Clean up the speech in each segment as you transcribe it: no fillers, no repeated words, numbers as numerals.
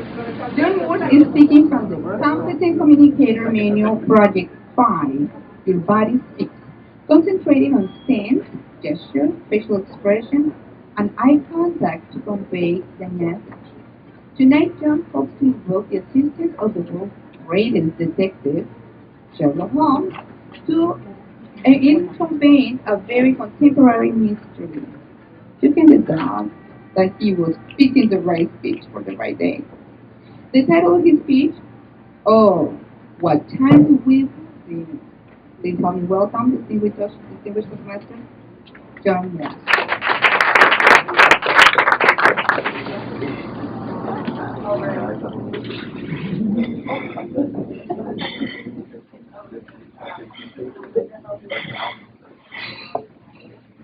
John Morse is speaking from the Competent Communicator Manual Project 5, Your Body Speaks, concentrating on stance, gesture, facial expression, and eye contact to convey the message. Tonight, John hopes to invoke the assistance of the world's greatest detective, Sherlock Holmes, to in conveying a very contemporary mystery. You can deduce that he was picking the right speech for the right day. The title of his speech, oh, what time do we live? Please help me welcome distinguished Toastmaster John Morse.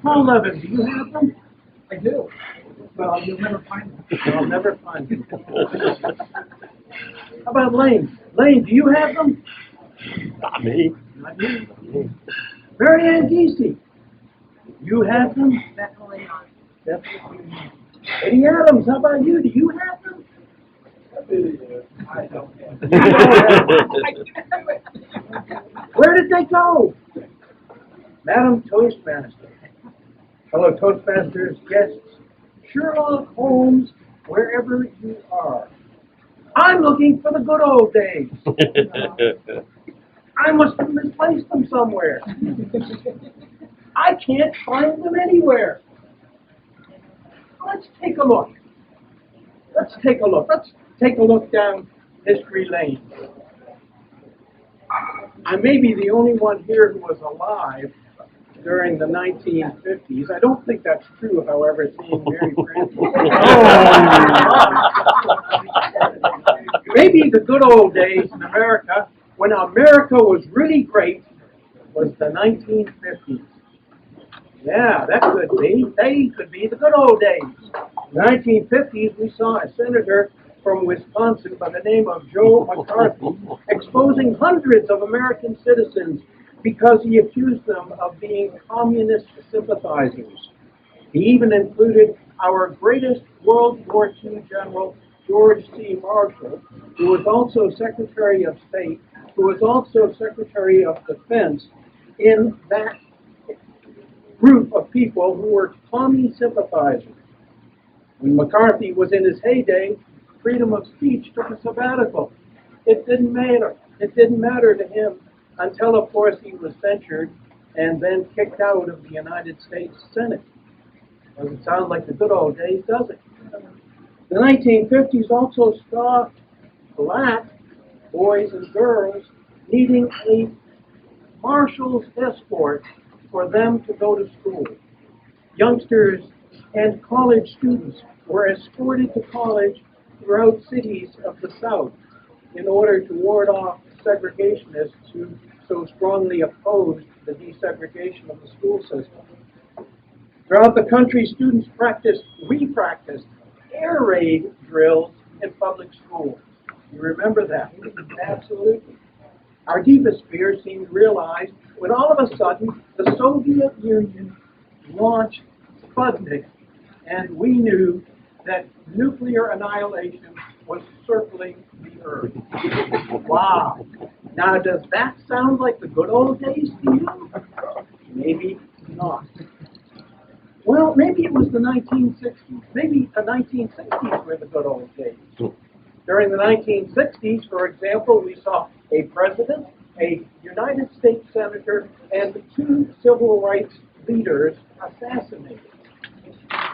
Paul Levin, do you have them? I do. Well, you'll never find them. I'll never find them. How about Lane? Lane, do you have them? Not me. Not you. Mary Ann Geesey, you have them? Definitely not. Definitely not. Eddie Adams, how about you? Do you have them? I don't have them. Where did they go? Madam Toastmaster. Hello, Toastmasters, guests, Sherlock Holmes, wherever you are. I'm looking for the good old days. I must have misplaced them somewhere. I can't find them anywhere. Let's take a look. Let's take a look down history lane. I may be the only one here who was alive during the 1950s. I don't think that's true, however, seeing Mary Frances. Maybe the good old days in America, when America was really great, was the 1950s. Yeah, that could be. They could be the good old days. In the 1950s, we saw a senator from Wisconsin by the name of Joe McCarthy exposing hundreds of American citizens because he accused them of being communist sympathizers. He even included our greatest World War II general, George C. Marshall, who was also Secretary of State, who was also Secretary of Defense, in that group of people who were commie sympathizers. When McCarthy was in his heyday, freedom of speech took a sabbatical. It didn't matter. It didn't matter to him until, of course, he was censured and then kicked out of the United States Senate. Doesn't sound like the good old days, does it? The 1950s also saw black boys and girls needing a marshal's escort for them to go to school. Youngsters and college students were escorted to college throughout cities of the South in order to ward off segregationists who so strongly opposed the desegregation of the school system. Throughout the country, students re-practiced air raid drills in public schools. You remember that? Absolutely. Our deepest fears seemed realized when all of a sudden the Soviet Union launched Sputnik, and we knew that nuclear annihilation was circling the Earth. Wow. Now, does that sound like the good old days to you? Maybe not. Well, maybe it was the 1960s. Maybe the 1960s were the good old days. During the 1960s, for example, we saw a president, a United States senator, and two civil rights leaders assassinated.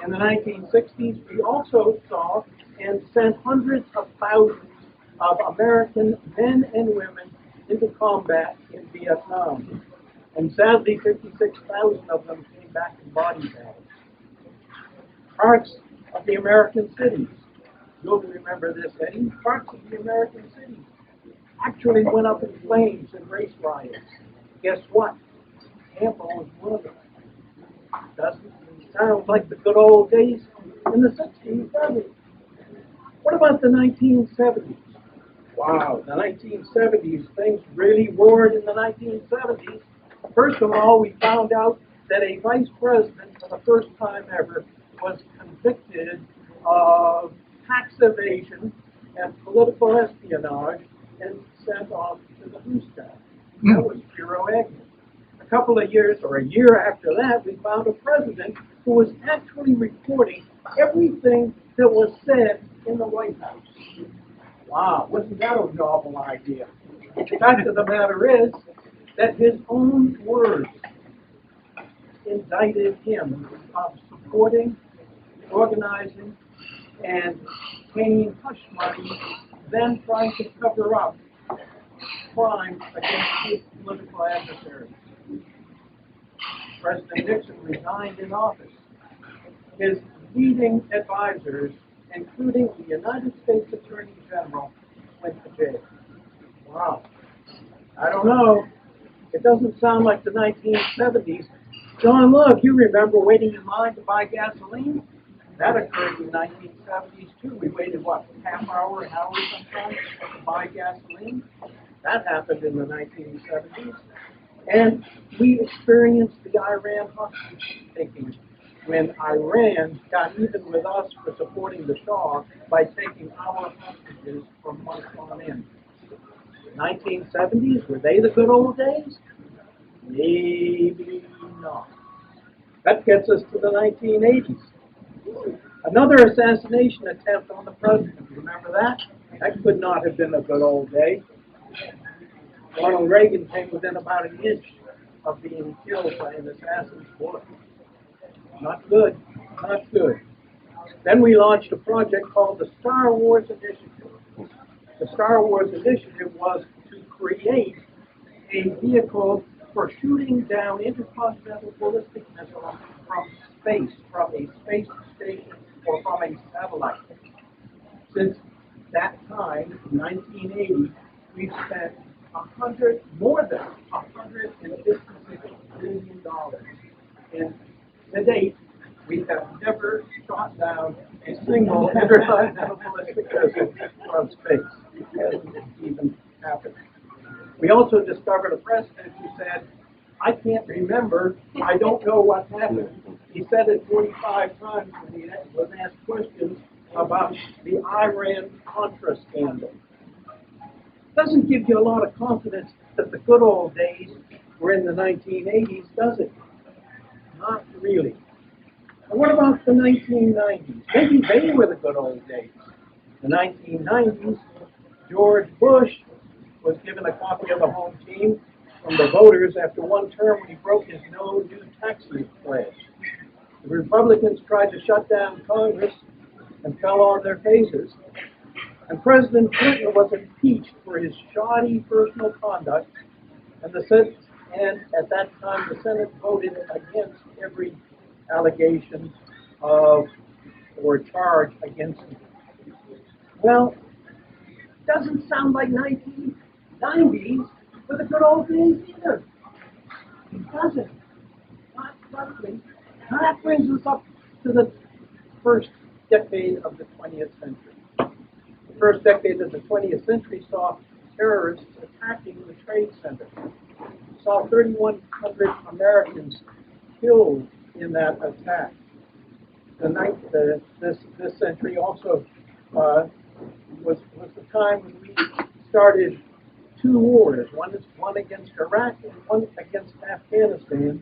In the 1960s, we also saw and sent hundreds of thousands of American men and women into combat in Vietnam. And sadly, 56,000 of them came back in body bags. Parts of the American cities, you'll remember this, Eddie, parts of the American cities actually went up in flames in race riots. Guess what? Tampa was one of them. Doesn't sound like the good old days in the 60s, does it? What about the 1970s? Wow, the 1970s, things really roared in the 1970s. First of all, we found out that a vice president, for the first time ever, was convicted of tax evasion and political espionage and sent off to the Hoostack. That was Spiro Agnew. A couple of years, or a year after that, we found a president who was actually reporting everything that was said in the White House. Wow, wasn't that a novel idea? The fact of the matter is that his own words indicted him of supporting, organizing, and paying hush money, then trying to cover up crimes against his political adversaries. President Nixon resigned in office. His leading advisors, including the United States Attorney General, went to jail. Wow. I don't know. It doesn't sound like the 1970s. John, look, you remember waiting in line to buy gasoline? That occurred in the 1970s, too. We waited, what, half hour, an hour sometimes to buy gasoline? That happened in the 1970s. And we experienced the Iran hostage taking when Iran got even with us for supporting the Shah by taking our hostages from months on end. 1970s, were they the good old days? Maybe not. That gets us to the 1980s. Another assassination attempt on the president. Remember that? That could not have been a good old day. Ronald Reagan came within about an inch of being killed by an assassin's bullet. Not good. Not good. Then we launched a project called the Star Wars Initiative. The Star Wars Initiative was to create a vehicle for shooting down intercontinental ballistic missiles from space, from a space station or from a satellite. Since that time, 1980, we've spent more than $156 billion. And to date, we have never shot down a single intercontinental ballistic missile from space. It hasn't even happened. We also discovered a president who said, I can't remember, I don't know what happened. He said it 45 times when he was asked questions about the Iran-Contra scandal. Doesn't give you a lot of confidence that the good old days were in the 1980s, does it? Not really. And what about the 1990s? Maybe they were the good old days. The 1990s, George Bush was given a copy of the home team from the voters after one term when he broke his no new taxes pledge. The Republicans tried to shut down Congress and fell on their faces. And President Clinton was impeached for his shoddy personal conduct, and at that time the Senate voted against every allegation of or charge against him. Well, doesn't sound like 1990s for the good old days either. It doesn't. Not roughly. Now that brings us up to the first decade of the 20th century. The first decade of the 20th century saw terrorists attacking the Trade Center. We saw 3,100 Americans killed in that attack. This century also was the time when we started two wars, one against Iraq and one against Afghanistan.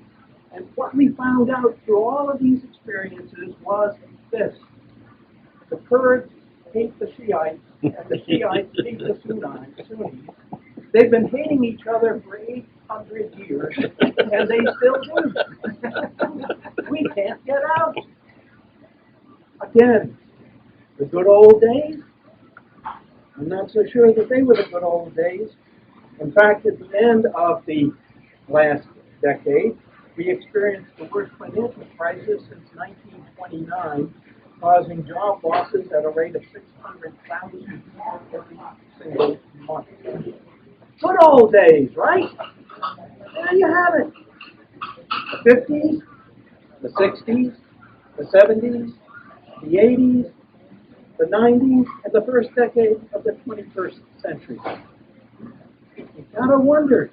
And what we found out through all of these experiences was this. The Kurds hate the Shiites, and the Shiites hate the Sunnis. They've been hating each other for 800 years, and they still do. We can't get out. Again, the good old days? I'm not so sure that they were the good old days. In fact, at the end of the last decade, we experienced the worst financial crisis since 1929, causing job losses at a rate of 600,000 every single month. Good old days, right? There you have it. The 50s, the 60s, the 70s, the 80s, the 90s, and the first decade of the 21st century. You gotta wonder,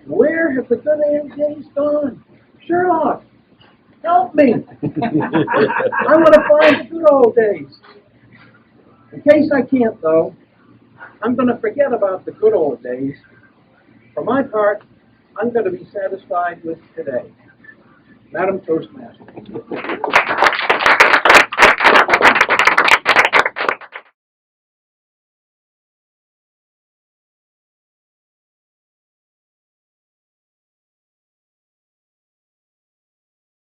where have the good old days gone? Sherlock, help me. I want to find the good old days. In case I can't, though, I'm going to forget about the good old days. For my part, I'm going to be satisfied with today. Madam Toastmaster.